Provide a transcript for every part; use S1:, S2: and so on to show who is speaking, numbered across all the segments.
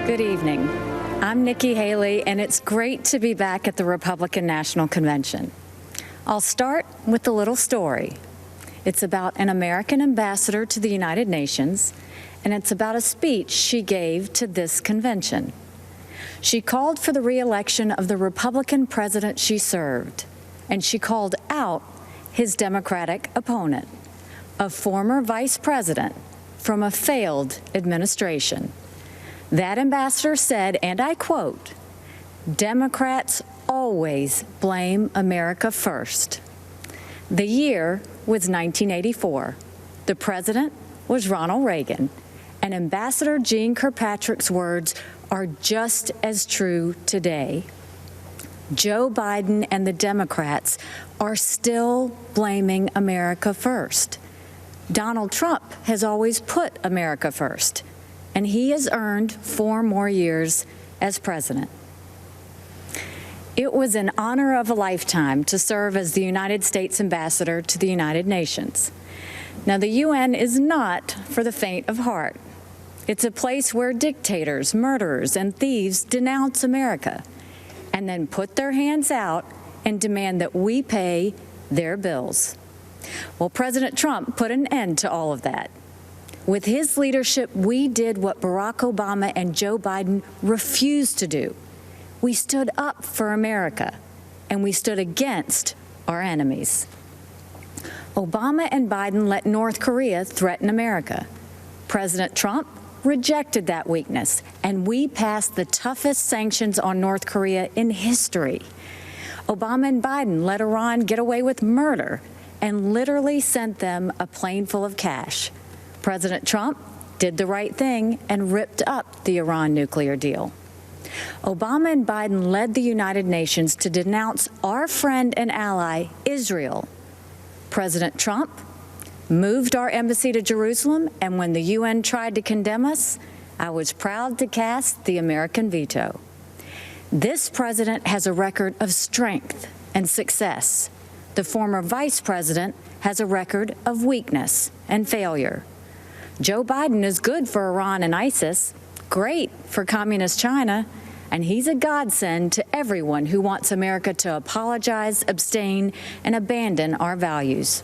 S1: Good evening. I'm Nikki Haley, and it's great to be back at the Republican National Convention. I'll start with a little story. It's about an American ambassador to the United Nations, and it's about a speech she gave to this convention. She called for the re-election of the Republican president she served, and she called out his Democratic opponent, a former vice president from a failed administration. That ambassador said, and I quote, "Democrats always blame America first." The year was 1984. The president was Ronald Reagan, and Ambassador Jeane Kirkpatrick's words are just as true today. Joe Biden and the Democrats are still blaming America first. Donald Trump has always put America first, and he has earned 4 more years as president. It was an honor of a lifetime to serve as the United States ambassador to the United Nations. Now, the UN is not for the faint of heart. It's a place where dictators, murderers, and thieves denounce America and then put their hands out and demand that we pay their bills. Well, President Trump put an end to all of that. With his leadership, we did what Barack Obama and Joe Biden refused to do. We stood up for America, and we stood against our enemies. Obama and Biden let North Korea threaten America. President Trump rejected that weakness, and we passed the toughest sanctions on North Korea in history. Obama and Biden let Iran get away with murder and literally sent them a plane full of cash. President Trump did the right thing and ripped up the Iran nuclear deal. Obama and Biden led the United Nations to denounce our friend and ally, Israel. President Trump moved our embassy to Jerusalem, and when the UN tried to condemn us, I was proud to cast the American veto. This president has a record of strength and success. The former vice president has a record of weakness and failure. Joe Biden is good for Iran and ISIS, great for communist China, and he's a godsend to everyone who wants America to apologize, abstain, and abandon our values.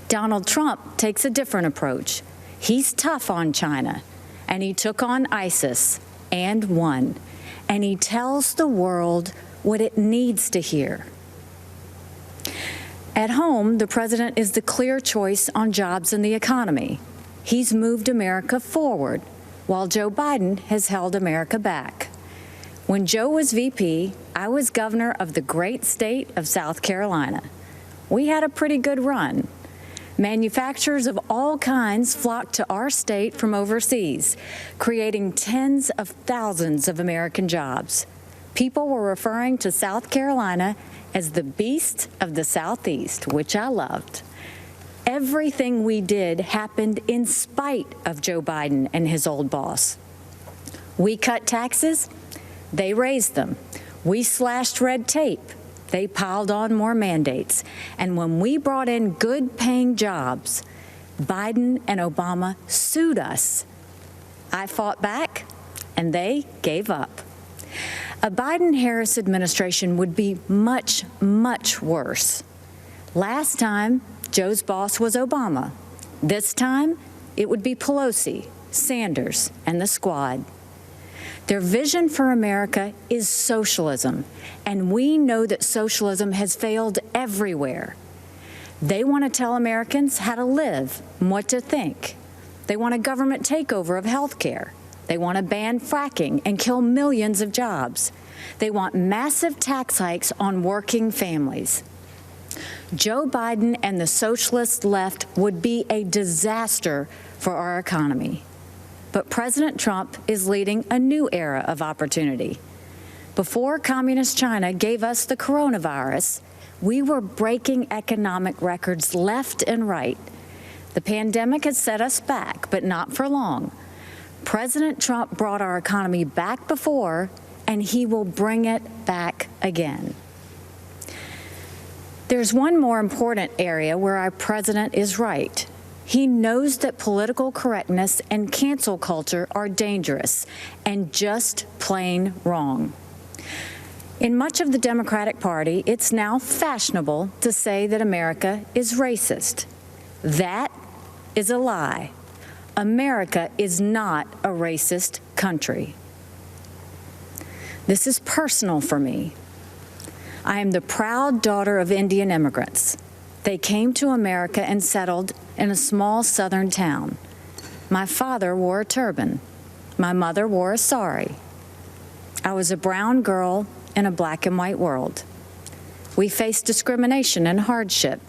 S1: Donald Trump takes a different approach. He's tough on China, and he took on ISIS and won, and he tells the world what it needs to hear. At home, the president is the clear choice on jobs and the economy. He's moved America forward, while Joe Biden has held America back. When Joe was VP, I was governor of the great state of South Carolina. We had a pretty good run. Manufacturers of all kinds flocked to our state from overseas, creating tens of thousands of American jobs. People were referring to South Carolina as the beast of the Southeast, which I loved. Everything we did happened in spite of Joe Biden and his old boss. We cut taxes, they raised them. We slashed red tape, they piled on more mandates. And when we brought in good-paying jobs, Biden and Obama sued us. I fought back, and they gave up. A Biden-Harris administration would be much, much worse. Last time, Joe's boss was Obama. This time, it would be Pelosi, Sanders, and the squad. Their vision for America is socialism, and we know that socialism has failed everywhere. They want to tell Americans how to live and what to think. They want a government takeover of health care. They want to ban fracking and kill millions of jobs. They want massive tax hikes on working families. Joe Biden and the socialist left would be a disaster for our economy. But President Trump is leading a new era of opportunity. Before communist China gave us the coronavirus, we were breaking economic records left and right. The pandemic has set us back, but not for long. President Trump brought our economy back before, and he will bring it back again. There's one more important area where our president is right. He knows that political correctness and cancel culture are dangerous and just plain wrong. In much of the Democratic Party, it's now fashionable to say that America is racist. That is a lie. America is not a racist country. This is personal for me. I am the proud daughter of Indian immigrants. They came to America and settled in a small southern town. My father wore a turban. My mother wore a sari. I was a brown girl in a black and white world. We faced discrimination and hardship,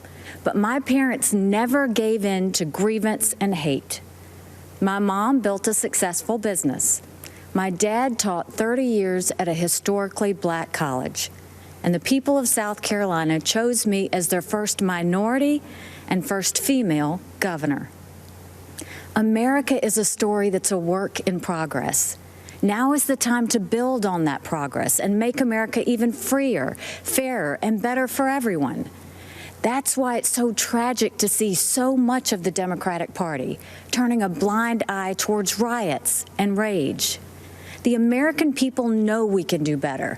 S1: but my parents never gave in to grievance and hate. My mom built a successful business. My dad taught 30 years at a historically black college, and the people of South Carolina chose me as their first minority and first female governor. America is a story that's a work in progress. Now is the time to build on that progress and make America even freer, fairer, and better for everyone. That's why it's so tragic to see so much of the Democratic Party turning a blind eye towards riots and rage. The American people know we can do better.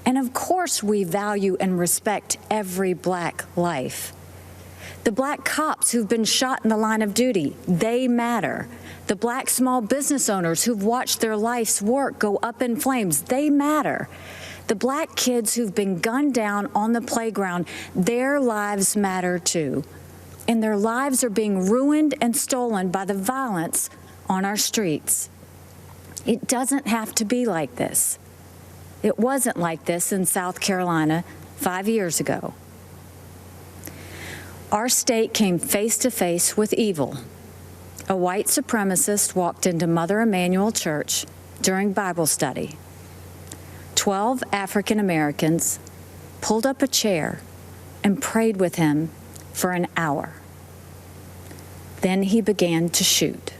S1: And of course we value and respect every black life. The black cops who've been shot in the line of duty, they matter. The black small business owners who've watched their life's work go up in flames, they matter. The black kids who've been gunned down on the playground, their lives matter too. And their lives are being ruined and stolen by the violence on our streets. It doesn't have to be like this. It wasn't like this in South Carolina 5 years ago. Our state came face to face with evil. A white supremacist walked into Mother Emanuel Church during Bible study. 12 African Americans pulled up a chair and prayed with him for an hour. Then he began to shoot.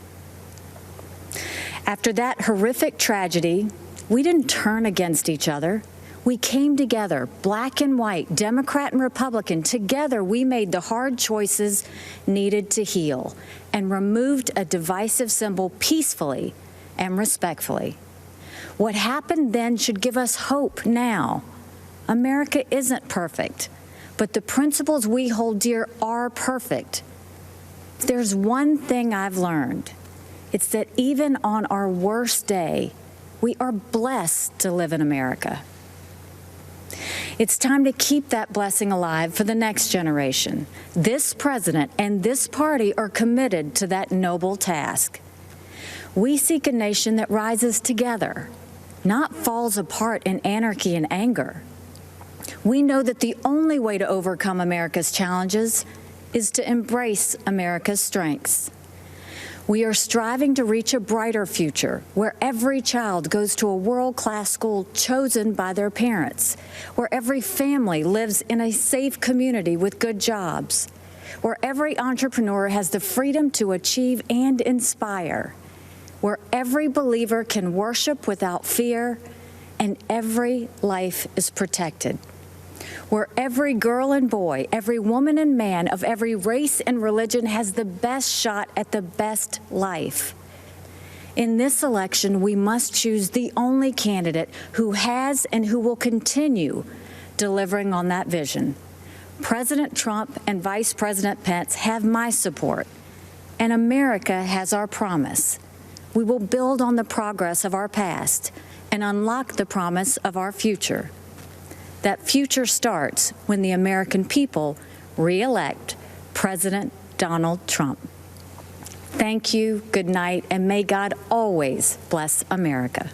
S1: After that horrific tragedy, we didn't turn against each other. We came together, black and white, Democrat and Republican. Together, we made the hard choices needed to heal and removed a divisive symbol peacefully and respectfully. What happened then should give us hope now. America isn't perfect, but the principles we hold dear are perfect. If there's one thing I've learned, it's that even on our worst day, we are blessed to live in America. It's time to keep that blessing alive for the next generation. This president and this party are committed to that noble task. We seek a nation that rises together, not falls apart in anarchy and anger. We know that the only way to overcome America's challenges is to embrace America's strengths. We are striving to reach a brighter future where every child goes to a world-class school chosen by their parents, where every family lives in a safe community with good jobs, where every entrepreneur has the freedom to achieve and inspire, where every believer can worship without fear and every life is protected, where every girl and boy, every woman and man of every race and religion has the best shot at the best life. In this election, we must choose the only candidate who has and who will continue delivering on that vision. President Trump and Vice President Pence have my support, and America has our promise. We will build on the progress of our past and unlock the promise of our future. That future starts when the American people re-elect President Donald Trump. Thank you, good night, and may God always bless America.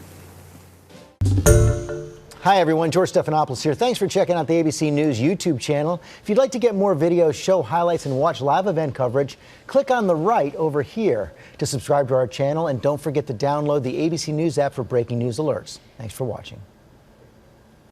S2: Hi, everyone. George Stephanopoulos here. Thanks for checking out the ABC News YouTube channel. If you'd like to get more videos, show highlights, and watch live event coverage, click on the right over here to subscribe to our channel. And don't forget to download the ABC News app for breaking news alerts. Thanks for watching.